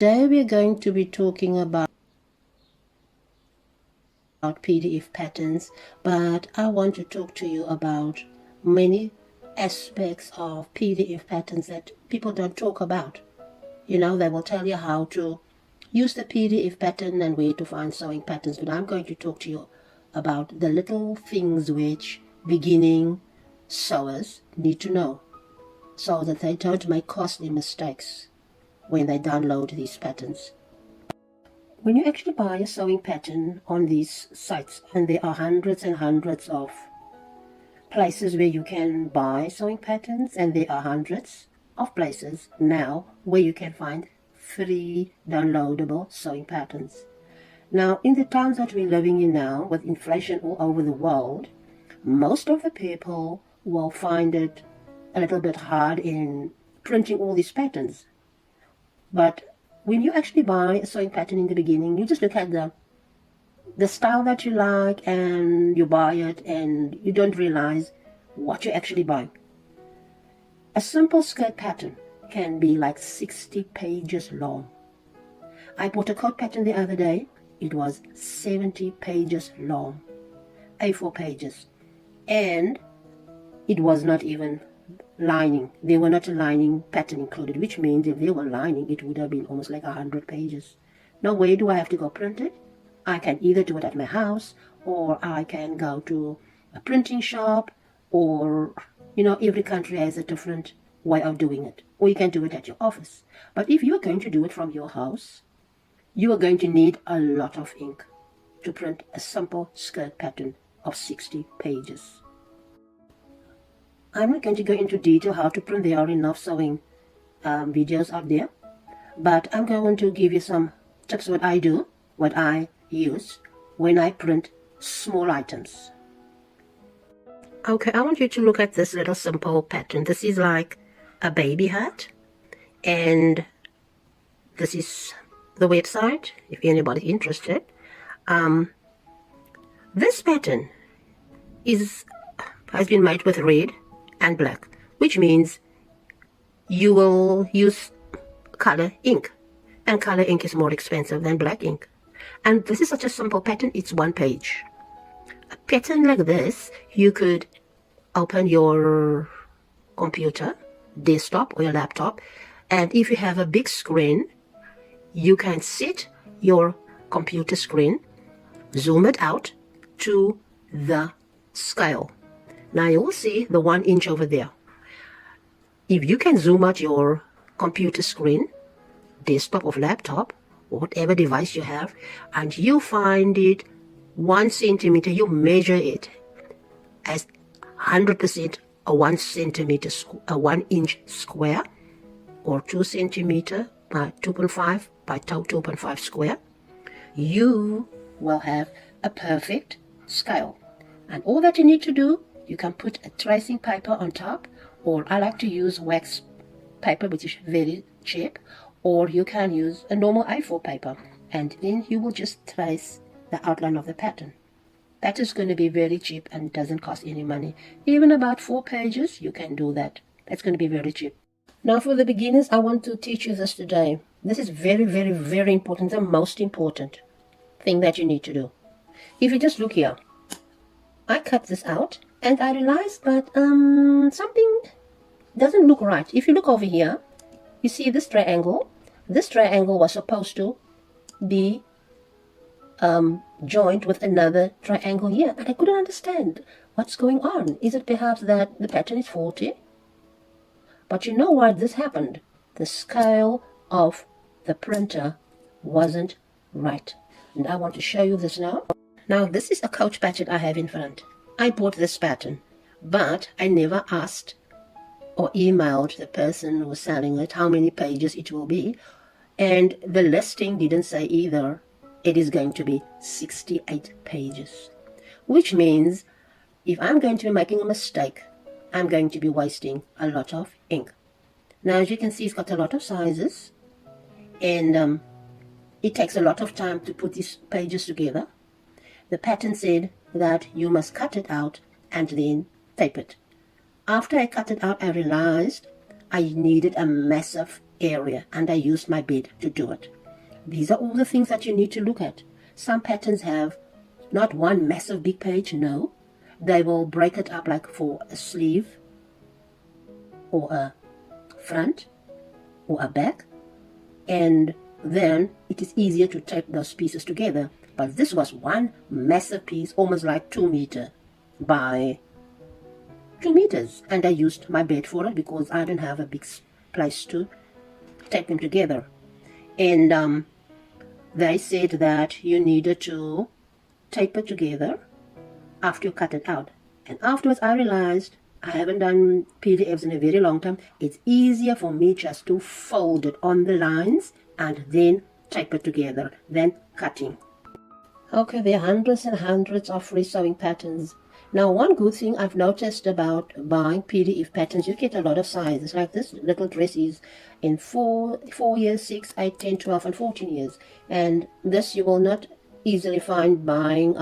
Today we're going to be talking about PDF patterns, but I want to talk to you about many aspects of PDF patterns that people don't talk about. They will tell you how to use the PDF pattern and where to find sewing patterns, but I'm going to talk to you about the little things which beginning sewers need to know so that they don't make costly mistakes when they download these patterns. When you actually buy a sewing pattern on these sites, and there are hundreds and hundreds of places where you can buy sewing patterns, and there are hundreds of places now where you can find free downloadable sewing patterns. Now, in the times that we're living in now, with inflation all over the world, most of the people will find it a little bit hard in printing all these patterns. But when you actually buy a sewing pattern in the beginning, you just look at the style that you like and you buy it, and you don't realize what you're actually buying. A simple skirt pattern can be like 60 pages long. I bought a coat pattern the other day. It was 70 pages long, A4 pages, and it was not even lining. There were not a lining pattern included, which means if there were lining, it would have been almost like 100 pages. Now, where do I have to go print it? I can either do it at my house, or I can go to a printing shop, or, every country has a different way of doing it. Or you can do it at your office. But if you're going to do it from your house, you are going to need a lot of ink to print a simple skirt pattern of 60 pages. I'm not going to go into detail how to print. There are enough sewing videos out there, but I'm going to give you some tips what I do, what I use when I print small items. Okay, I want you to look at this little simple pattern. This is like a baby hat, and this is the website if anybody's interested. This pattern has been made with red and black, which means you will use color ink, and color ink is more expensive than black ink. And this is such a simple pattern. It's one page. A pattern like this, you could open your computer, desktop, or your laptop, and if you have a big screen, you can set your computer screen, zoom it out to the scale. Now you will see the 1 inch over there. If you can zoom out your computer screen, desktop or laptop, or whatever device you have, and you find it 1 centimeter, you measure it as 100% a 1 centimeter, a 1 inch square, or 2 centimeter by 2.5 by 2.5 square, you will have a perfect scale. And all that you need to do, you can put a tracing paper on top, or I like to use wax paper, which is very cheap, or you can use a normal A4 paper, and then you will just trace the outline of the pattern. That is going to be very cheap and doesn't cost any money. Even about 4 pages, you can do that. That's going to be very cheap. Now for the beginners, I want to teach you this today. This is very, very, very important, the most important thing that you need to do. If you just look here, I cut this out, and I realized that something doesn't look right. If you look over here, you see this triangle. This triangle was supposed to be joined with another triangle here, and I couldn't understand what's going on. Is it perhaps that the pattern is faulty? But you know why this happened? The scale of the printer wasn't right. And I want to show you this now. Now, this is a coach pattern I have in front. I bought this pattern, but I never asked or emailed the person who was selling it how many pages it will be. And the listing didn't say either. It is going to be 68 pages, which means if I'm going to be making a mistake, I'm going to be wasting a lot of ink. Now, as you can see, it's got a lot of sizes, and it takes a lot of time to put these pages together. The pattern said that you must cut it out and then tape it. After I cut it out, I realized I needed a massive area, and I used my bed to do it. These are all the things that you need to look at. Some patterns have not one massive big page, no. They will break it up like for a sleeve or a front or a back, and then it is easier to tape those pieces together. But this was one massive piece, almost like 2 meters by 2 meters, and I used my bed for it because I didn't have a big place to tape them together. And they said that you needed to tape it together after you cut it out. And afterwards I realized I haven't done PDFs in a very long time. It's easier for me just to fold it on the lines and then tape it together than cutting. Okay, there are hundreds and hundreds of free sewing patterns. Now, one good thing I've noticed about buying PDF patterns, you get a lot of sizes. Like this little dress is in 4 years, 6, 8, 10, 12, and 14 years. And this you will not easily find buying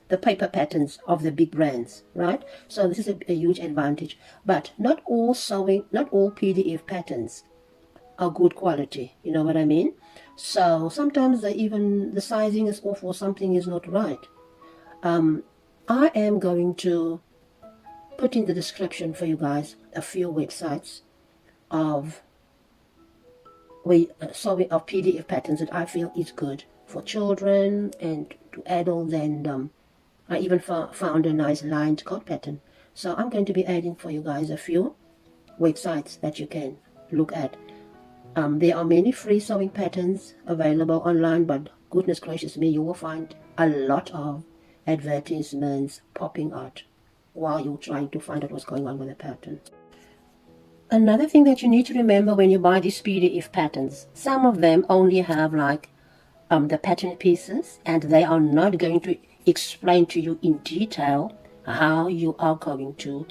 the paper patterns of the big brands, right? So this is a huge advantage. But not all PDF patterns are good quality. You know what I mean? So sometimes even the sizing is off or something is not right. I am going to put in the description for you guys a few websites of PDF patterns that I feel is good for children and to adults, and I even found a nice lined card pattern. So I'm going to be adding for you guys a few websites that you can look at. There are many free sewing patterns available online, but goodness gracious me, you will find a lot of advertisements popping out while you're trying to find out what's going on with the pattern. Another thing that you need to remember when you buy these PDF patterns, some of them only have like the pattern pieces, and they are not going to explain to you in detail how you are going to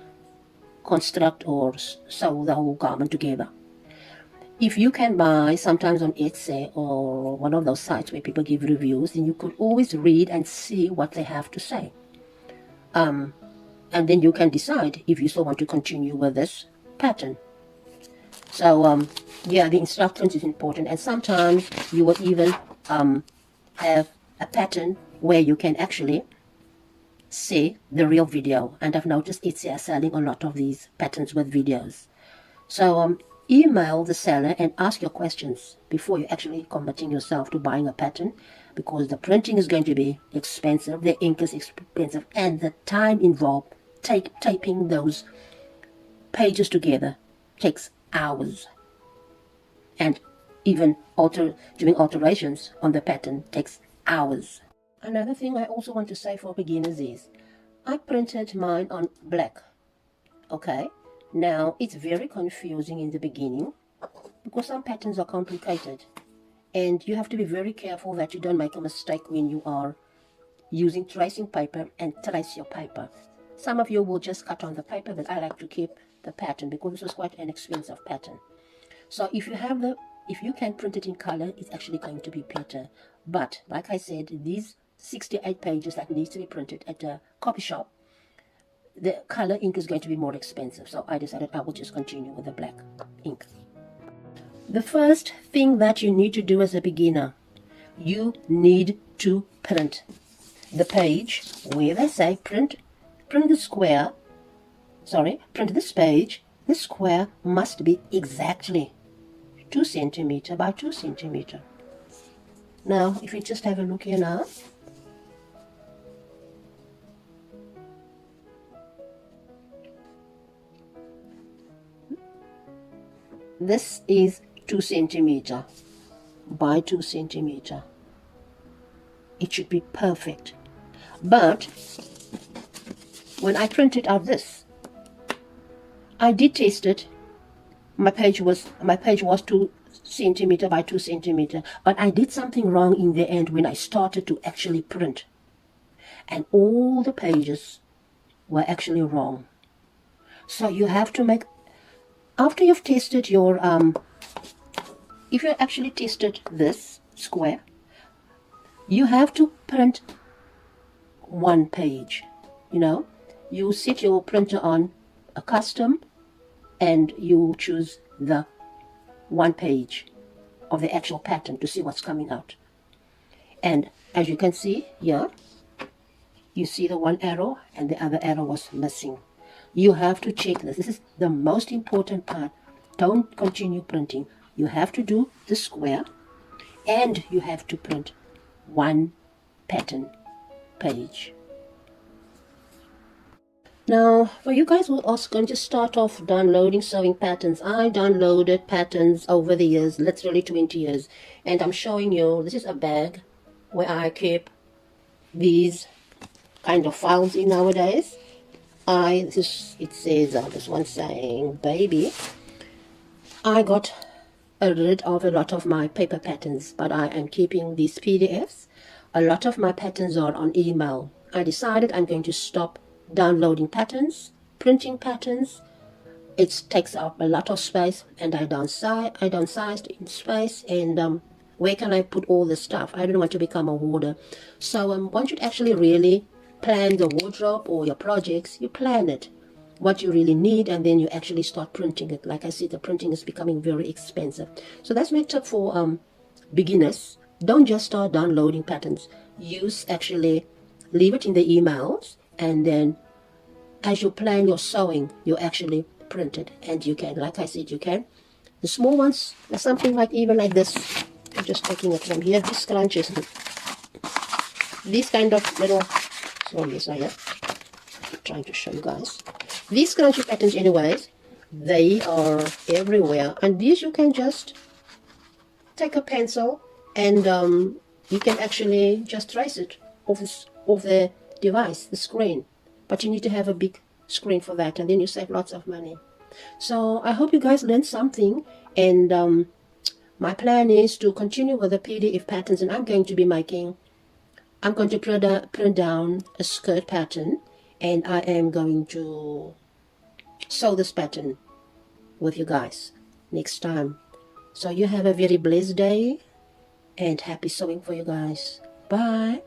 construct or sew the whole garment together. If you can buy sometimes on Etsy or one of those sites where people give reviews, then you could always read and see what they have to say. And then you can decide if you still want to continue with this pattern. So, yeah, the instructions is important. And sometimes you will even have a pattern where you can actually see the real video. And I've noticed Etsy are selling a lot of these patterns with videos. So, email the seller and ask your questions before you're actually committing yourself to buying a pattern, because the printing is going to be expensive, the ink is expensive, and the time involved taping those pages together takes hours. And even doing alterations on the pattern takes hours. Another thing I also want to say for beginners is I printed mine on black. Okay? Now, it's very confusing in the beginning because some patterns are complicated, and you have to be very careful that you don't make a mistake when you are using tracing paper and trace your paper. Some of you will just cut on the paper, but I like to keep the pattern because this is quite an expensive pattern. So if you can print it in color, it's actually going to be better. But like I said, these 68 pages that needs to be printed at a copy shop, the color ink is going to be more expensive, so I decided I will just continue with the black ink. The first thing that you need to do as a beginner, you need to print the page where they say print this page. This square must be exactly 2 centimeters by 2 centimeters. Now, if you just have a look here now, this is 2 centimeters by 2 centimeters. It should be perfect. But when I printed out this, I did test it. My page was 2 centimeters by 2 centimeters, but I did something wrong in the end when I started to actually print, and all the pages were actually wrong. So you have to make, after you've tested your, if you actually tested this square, you have to print one page. You know, you set your printer on a custom and you choose the one page of the actual pattern to see what's coming out. And as you can see here, you see the one arrow and the other arrow was missing. You have to check this. This is the most important part. Don't continue printing. You have to do the square and you have to print one pattern page. Now, for you guys who are also going to start off downloading sewing patterns, I downloaded patterns over the years, literally 20 years. And I'm showing you, this is a bag where I keep these kind of files in nowadays. It says, this one saying, baby. I got rid of a lot of my paper patterns, but I am keeping these PDFs. A lot of my patterns are on email. I decided I'm going to stop downloading patterns, printing patterns. It takes up a lot of space, and I downsized in space. And where can I put all this stuff? I don't want to become a hoarder. So one should actually really plan the wardrobe or your projects. You plan it, what you really need, and then you actually start printing it. Like I said, the printing is becoming very expensive. So that's my tip for beginners. Don't just start downloading patterns. Leave it in the emails, and then as you plan your sewing, you actually print it. And you can, like I said, you can. The small ones, something like even like this. I'm just taking it from here. These scrunches, these kind of little, sorry, I'm trying to show you guys. These scrunchy patterns anyways, they are everywhere. And these you can just take a pencil and you can actually just trace it off the device, the screen. But you need to have a big screen for that, and then you save lots of money. So I hope you guys learned something, and my plan is to continue with the PDF patterns, and I'm going to print down a skirt pattern, and I am going to sew this pattern with you guys next time. So you have a very blessed day, and happy sewing for you guys. Bye.